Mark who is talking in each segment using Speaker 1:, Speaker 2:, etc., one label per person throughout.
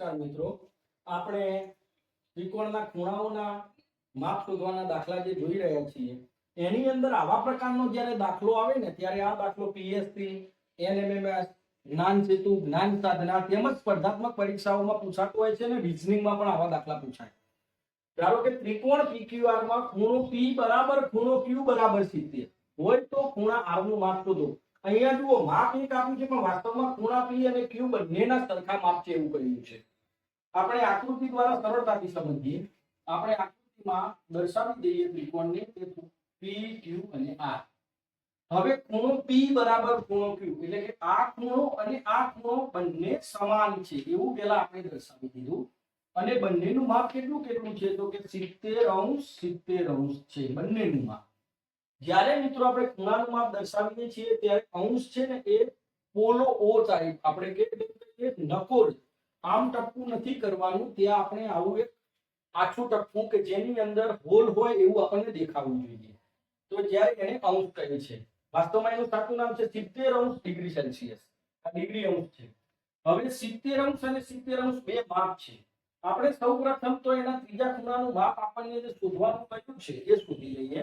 Speaker 1: નમસ્કાર મિત્રો, આપણે ત્રિકોણના ખૂણાઓના માપ શોધવાના દાખલા જે જોઈ રહ્યા છીએ એની અંદર આવા પ્રકારનો જ્યારે દાખલો આવે ને ત્યારે આ દાખલો પીએસસી, એનએમએમએસ, જ્ઞાન સેતુ, જ્ઞાન સાધના તેમજ સ્પર્ધાત્મક પરીક્ષાઓમાં પૂછાતો હોય છે અને રિઝનિંગમાં પણ આવા દાખલા પૂછાય. ધારો કે ત્રિકોણ PQR માં ખૂણો P બરાબર ખૂણો Q બરાબર 70 હોય તો ખૂણા R નું માપ શોધો. અહીંયા જુઓ માપ એક આપ્યું છે પણ વાસ્તવમાં ખૂણા P અને Q બંનેના સરખા માપ છે એવું કહ્યું છે. આપણે આકૃતિ દ્વારા સરળતાથી સમજીએ. આપણે આકૃતિમાં દર્શાવી દઈએ ત્રિકોણને કે P, Q અને R. હવે ખૂણો P બરાબર ખૂણો Q એટલે કે આ ખૂણો અને આ ખૂણો બંને સમાન છે એવું પહેલા આપણે દર્શાવી દીધું. અને બંનેનું માપ કેટલું છે તો કે 70° છે બંનેનું માપ. જ્યારે મિત્રો આપણે ખૂણાનું માપ દર્શાવીએ છીએ ત્યારે અંશ છે ને એ પોલો O ટાઈપ આપણે કે નકોર આમ ટપકું નથી કરવાનું, ત્યાં આપણે આવું એક આછું ટપકું કે જેની અંદર હોલ હોય એવું આપણને દેખાવું જોઈએ. તો જ્યારે એને અંશ કહે છે, વાસ્તવમાં એનું સાચું નામ છે 70°C. આ ડિગ્રી અંશ છે. હવે 70° અને 70° બે માપ છે. આપણે સૌપ્રથમ તો એના ત્રીજા ખૂણાનું માપ આપણને જે શોધવાનું કહ્યું છે એ શોધી લઈએ.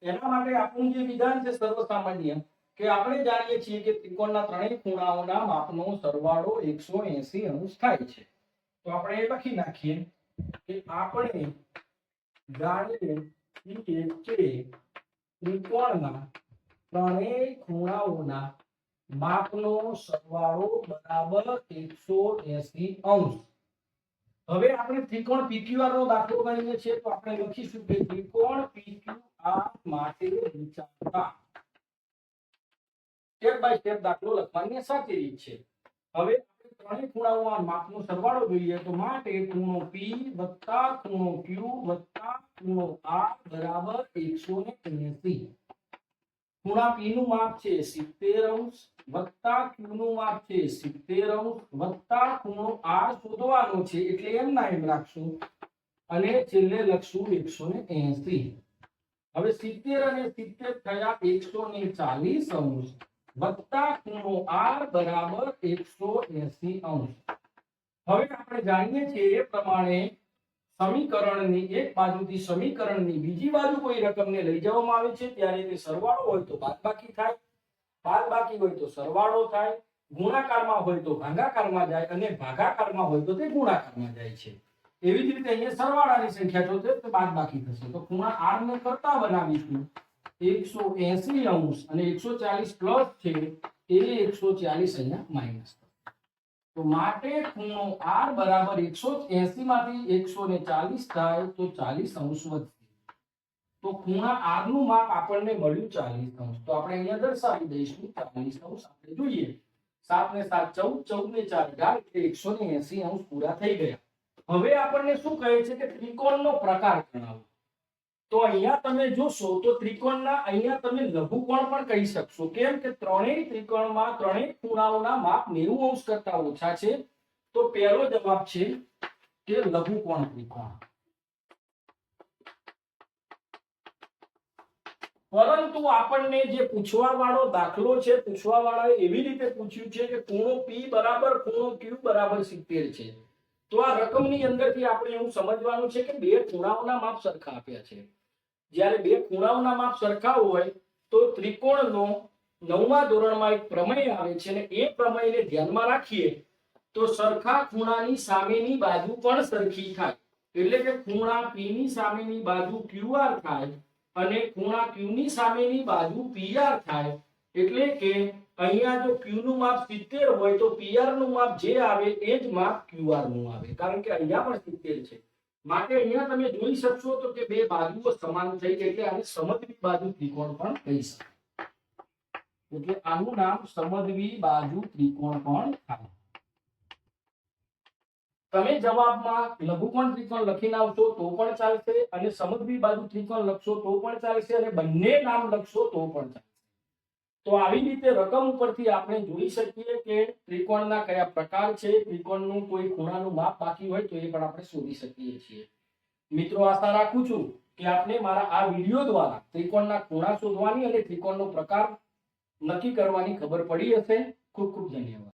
Speaker 1: એના માટે આપણું જે વિધાન છે સર્વસામાન્ય કે આપણે જાણીએ છીએ કે ત્રિકોણના ત્રણેય ખૂણાઓના માપનો સરવાળો 180° થાય છે. તો આપણે એ લખી નાખીએ કે આપણે જાણીએ છીએ કે ત્રિકોણના ત્રણેય ખૂણાઓના માપનો સરવાળો બરાબર 180°. હવે આપણે ત્રિકોણ PQR નો દાખલો ગણીએ છીએ તો આપણે લખીશું કે ત્રિકોણ PQR માટે વિચારતા. સ્ટેપ બાય સ્ટેપ દાખલો લખવાની સાચી રીત છે. હવે આપણે ત્રણેય ખૂણાઓના માપનો સરવાળો જોઈએ તો માટે ખૂણો P વત્તા ખૂણો Q વત્તા ખૂણો R બરાબર 180. ખૂણા P નું માપ છે 70° વત્તા Q નું માપ છે 70° વત્તા ખૂણો R શોધવાનો છે એટલે એમના એમ રાખશું અને છેલ્લે લખશું 180. હવે 70 અને 70 થયા 140° વત્તા ખૂણો R બરાબર 180°. હવે આપણે જાણીએ છીએ એ પ્રમાણે સમીકરણની એક બાજુથી સમીકરણની બીજી બાજુ કોઈ રકમને લઈ જવામાં આવે છે ત્યારે તે સરવાળો હોય તો બાદબાકી થાય, બાદબાકી હોય તો સરવાળો થાય, ગુણાકારમાં હોય તો ભાગાકારમાં જાય અને ભાગાકારમાં હોય તો તે ગુણાકારમાં જાય છે. એવી જ રીતે અહીંયા સરવાળાની સંખ્યા જોશે તો બાદબાકી થશે. તો ખૂણા R ને કરતા બનાવીશું 180° અને 140 પ્લસ છે એ 140 અહીંયા માઈનસ. તો માટે ખૂણો R બરાબર 180 માંથી 140 થાય તો 40° વધશે. તો ખૂણા R નું માપ આપણને મળ્યું 40°. તો આપણે અહીંયા દર્શાવી દઈશું 40°. આપણે જોઈએ 7 ને 7 14, 14 ને 4 18 એટલે 180° પૂરા થઈ ગયા. હવે આપણને શું કહે છે કે ત્રિકોણનો પ્રકાર ગણાવો. તો અહીંયા તમે જોશો તો ત્રિકોણના અહીંયા તમે લઘુકોણ પણ કહી શકશો. કેમ કે ત્રણેય ત્રિકોણમાં ત્રણેય ખૂણાઓના માપ 90° કરતા ઓછા છે. તો પહેલો જવાબ છે કે લઘુકોણ ત્રિકોણ. પરંતુ આપણને જે પૂછવા વાળો દાખલો છે, પૂછવા વાળાએ એવી રીતે પૂછ્યું છે કે ખૂણો P બરાબર ખૂણો Q બરાબર 70 છે. તો આ રકમની અંદરથી આપણે એવું સમજવાનું છે કે બે ખૂણાઓના માપ સરખા આપ્યા છે. જ્યારે બે ખૂણાઓના માપ સરખા હોય તો ત્રિકોણનો 9મા ધોરણમાં એક પ્રમેય આવે છે અને એ પ્રમેયને ધ્યાનમાં રાખીએ તો સરખા ખૂણાની સામેની બાજુ પણ સરખી થાય. એટલે કે ખૂણા P ની સામેની બાજુ QR થાય અને ખૂણા Q ની સામેની બાજુ PR થાય. એટલે કે અહીંયા જો Q નું માપ 70 હોય તો PR નું માપ જે આવે એ જ માપ QR નું આવે, કારણ કે અહીંયા પણ 70 છે. માટે અહીંયા તમે જોઈ શકશો તો કે બે બાજુઓ સમાન થઈ ગઈ એટલે આને સમદ્વિ બાજુ ત્રિકોણ પણ કહી શકાય. એટલે આનું નામ સમદ્વિ બાજુ ત્રિકોણ પણ થાય. તમે જવાબમાં લઘુકોણ ત્રિકોણ લખીને આવશો તો પણ ચાલશે અને સમદ્વિ બાજુ ત્રિકોણ લખશો તો પણ ચાલશે અને બંને નામ લખશો તો પણ ચાલશે. તો આવી રીતે રકમ ઉપરથી આપણે જોઈ શકીએ કે ત્રિકોણના કયા પ્રકાર છે, ત્રિકોણનું કોઈ ખૂણાનું માપ બાકી હોય તો એ પણ આપણે શોધી શકીએ છીએ. મિત્રો, આશા રાખું છું કે આપને મારા આ વિડિયો દ્વારા ત્રિકોણના ખૂણા શોધવાની અને ત્રિકોણનો પ્રકાર નક્કી કરવાની ખબર પડી હશે. ખૂબ ખૂબ ધન્યવાદ.